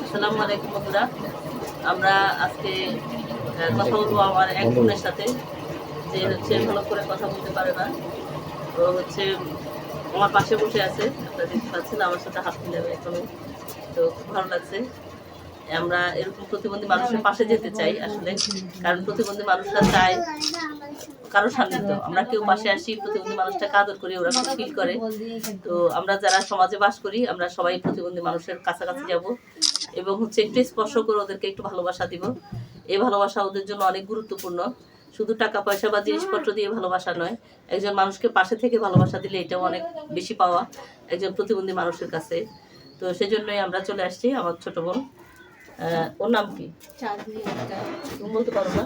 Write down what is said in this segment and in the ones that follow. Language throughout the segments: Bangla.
আসসালামু আলাইকুম বন্ধুরা। আমরা আজকে কথা বলবো আমার এক বোনের সাথে, যে হচ্ছে ভালো করে কথা বলতে পারে না। তো হচ্ছে আমার পাশে বসে আছে, আপনারা দেখতে পাচ্ছেন, আমার সাথে হাত মিলাবে এখনো। তো খুব ভালো লাগছে। আমরা এরকম প্রতিবন্ধী মানুষের পাশে যেতে চাই আসলে, কারণ প্রতিবন্ধী মানুষরা চায় কারো সান্নিধ্য। আমরা কেউ পাশে আসি, প্রতিবন্ধী মানুষটাকে আদর করি, ওরা খুব ফিল করে। তো আমরা যারা সমাজে বাস করি, আমরা সবাই প্রতিবন্ধী মানুষের কাছাকাছি যাব এবং হচ্ছে একটু স্পর্শ করে ওদেরকে একটু ভালোবাসা দিব। এই ভালোবাসা ওদের জন্য অনেক গুরুত্বপূর্ণ। শুধু টাকা পয়সা বা জিনিসপত্র দিয়ে ভালোবাসা নয়, একজন মানুষকে পাশে থেকে ভালোবাসা দিলে এটাও অনেক বেশি পাওয়া একজন প্রতিবন্ধী মানুষের কাছে। তো সেজন্যই আমরা চলে আসছি। আমার ছোট বোন, ওর নাম কি তুমি বলতে পারো না?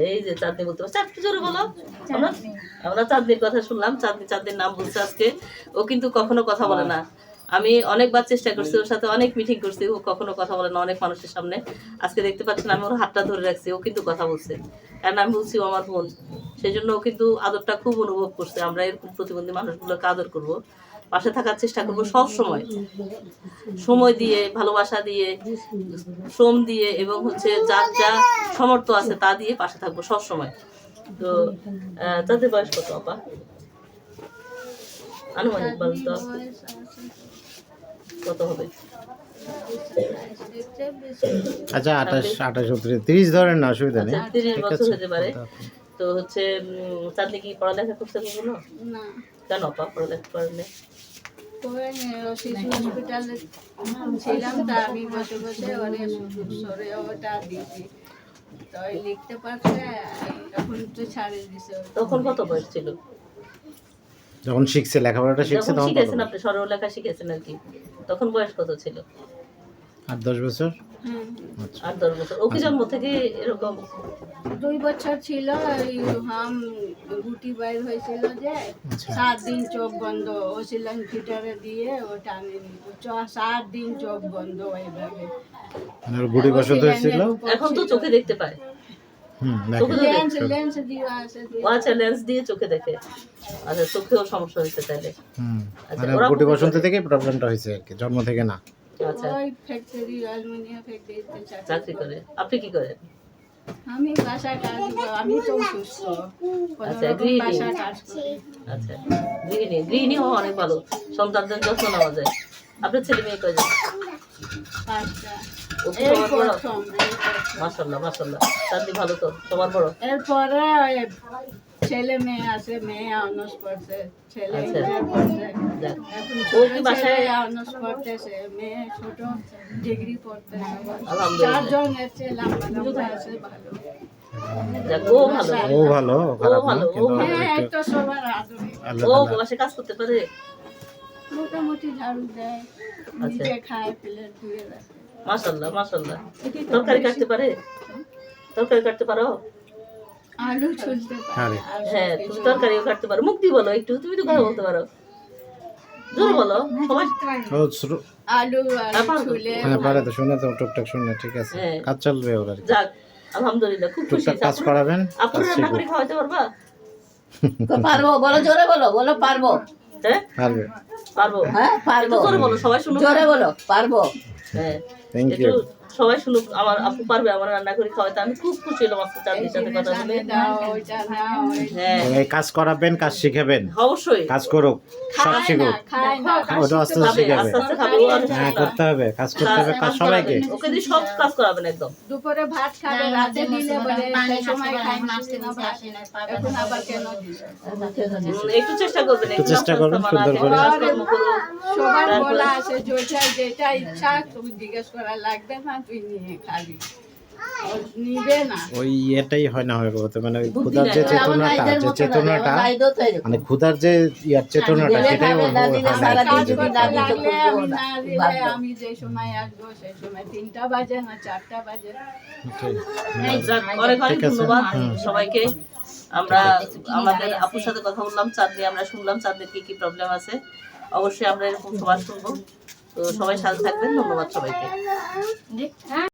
এই যে চাঁদনি বলতে পারছো, একটু জোরে বলো। আমরা চাঁদনির কথা শুনলাম, চাঁদনির নাম বলছে আজকে। ও কিন্তু কখনো কথা বলে না। আমি অনেকবার চেষ্টা করছি, ওর সাথে অনেক মিটিং করছি, ও কখনো কথা বলে না অনেক মানুষের সামনে। আজকে দেখতে পাচ্ছেন আমি ওর হাতটা ধরে রাখছি, ও কিন্তু কথা বলছে, কারণ আমি বলছি ও আমার বোন। সেই জন্য ও কিন্তু আদরটা খুব অনুভব করছে। আমরা এরকম প্রতিবন্ধী মানুষগুলোকে আদর করব, পাশে থাকার চেষ্টা করবো সব সময়, সময় দিয়ে, ভালোবাসা দিয়ে, শ্রম দিয়ে এবং হচ্ছে যার যা সামর্থ্য আছে তা দিয়ে পাশে থাকবো সব সময়। তো তাদের বয়স কত আপা? আনুমানিক বলতো কত হবে? আচ্ছা 28-29-30 ধরেন না, অসুবিধা নেই। 30 বছর হতে পারে। তো হচ্ছে চাঁদনি কি পড়ালেখা করতে কখনো? না। কেন আপা পড়ালেখা করেনি? শিশু হসপিটালে ছিলাম, তা আমি বসে বসে অনেক সরে ওটা দিয়েছি, তো লিখতে পারছে, এখন তো ছাড়ে দিছে। তখন কত বয়স ছিল যখন শিখছে, লেখাপড়াটা শিখছে তখন শিখেছেন আপনি? সরলরেখা শিখেছেন আর কি, তখন বয়স কত ছিল? 8-10 বছর। আচ্ছা, 8-10 বছর। ও কি জন্ম থেকে এরকম? 2 বছর ছিল, হাম গুটি বাইর হয়েছিল যে 7 দিন চোখ বন্ধ, ও ছিলেন থিটারে দিয়ে ওটা আমি 7 দিন চোখ বন্ধ এইভাবে। মানে গুটি বসত হয়েছিল। এখন তো চোখে দেখতে পায়। লেন্স দিয়ে আছে। আচ্ছা, লেন্স দিয়ে চোখে দেখে। আচ্ছা, চোখেও সমস্যা হয়েছে তাহলে? মানে গুটি বসন্ত থেকে প্রবলেমটা হয়েছে আর কি, জন্ম থেকে না। আচ্ছা, ওই ফ্যাক্টরি, অ্যালুমিনিয়াম ফ্যাক্টরিতে চাকরি করে। আপনি কি করেন? আমি বাসায় কাজ, আমি তো সুস্থ। আচ্ছা, গৃহিণী। বাসায় কাজ করি। আচ্ছা, গৃহিণী হওয়া অনেক ভালো, সন্তানদের যত্ন নেওয়া যায়। আপনার ছেলে মেয়ে কয়জন? 5টা। ও কি সবার বড়? মাশাআল্লাহ মাশাআল্লাহ, চাঁদনি ভালো তো, সবার বড়। এরপরে ছেলে মেয়ে আছে, মেয়ে অনার্স পড়ছে, ছেলে আচ্ছা। ইন্টার পড়ছে। যাক। এখন ও কি বাসায়? অনার্স পড়তেছে, মেয়ে ছোট ডিগ্রি পড়তেছে। আলহামদুলিল্লাহ। 4 জন এসে লম্বা আছে, ভালো। যাক, ও ভালো। ও ভালো, খারাপ না, ভালো, ও কিন্তু ভালো। হ্যাঁ, একটু সবার আদরে। আল্লাহ ও তাআলা বাসায় কাজ করতে পারে? মোটামুটি ঝাড়ু দেয়, আচ্ছা। নিজে খায়, প্লেট ধুয়ে রাখে। মাশাআল্লাহ মাশাআল্লাহ। তরকারি কাটতে পারে? তরকারি কাটতে পারো? আলু ছুলতে পারে। আর হ্যাঁ, তুমি তরকারিও কাটতে পারো। মুখ দিয়ে বলো একটু, তুমি তো কথা বলতে পারো, জোরে বলো। সবাই আলু ছুলে হ্যাঁ পারে তো, শুনে তো টুকটাক শুনে, ঠিক আছে, হ্যাঁ। কাজ চলবে ওর আর কি। যাক, আলহামদুলিল্লাহ, খুব খুশি। টুকটাক কাজ করাবেন, আপুর রান্না করে খাওয়াতে পারবা? পারবো, বলো জোরে বলো, বলো পারবো। হ্যাঁ পারবে। পারবো। হ্যাঁ পারবো, একটু জোরে বলো, সবাই শুনুক। জোরে বলো পারবো। হ্যাঁ, থ্যাংক একটু ইউ। সবাই শুনুক, আমার আপু পারবে আমার রান্না করে খাওয়াতে। আমি খুব খুশি হলাম আজকে চাঁদনির সাথে কথা বলে। দাও, ওইটা নাও, হ্যাঁ, এই কাজ করাবেন, কাজ শিখাবেন, অবশ্যই। কাজ করুক, সব শিখুক। খায় না, ওটা আস্তে আস্তে খাবে, শিখাবে। আস্তে আস্তে খাবে। ও আর হ্যাঁ, করতে হবে, কাজ করতে হবে, কাজ সবাইকে। ওকে দিয়ে সব কাজ করাবেন একদম। দুপুরে ভাত খাবে, রাতে দিলে বলে সেই সময় খাই না, এখন আবার কেন দিছে? একটু চেষ্টা করবেন, একটু চেষ্টা করবেন, সুন্দর করে। কাজকর্ম করুক। সবার বলা আছে যেটা ইচ্ছা তুমি জিজ্ঞেস করা লাগবে না, তুই নিয়ে খাবি। ও নিবে না। ওই এটাই হয় না, হয় বলতে মানে ক্ষুধার যে চেতনাটা, মানে ক্ষুধার যে চেতনাটা, সেটাই ওর হয় না। কাজ করতে লাগলে আমি না দিলে, আমি যে সময় আসবো সেই সময় 3টা বাজে না 4টা বাজে। যাক, অনেক অনেক ঠিক আছে। ধন্যবাদ সবাইকে। আমরা আমাদের আপুর সাথে কথা বললাম, চাঁদনি, আমরা শুনলাম চাঁদনির কি কি প্রবলেম আছে। অবশ্যই আমরা এরকম সবার শুনবো। তো সবাই সাথে থাকবেন। ধন্যবাদ সবাইকে।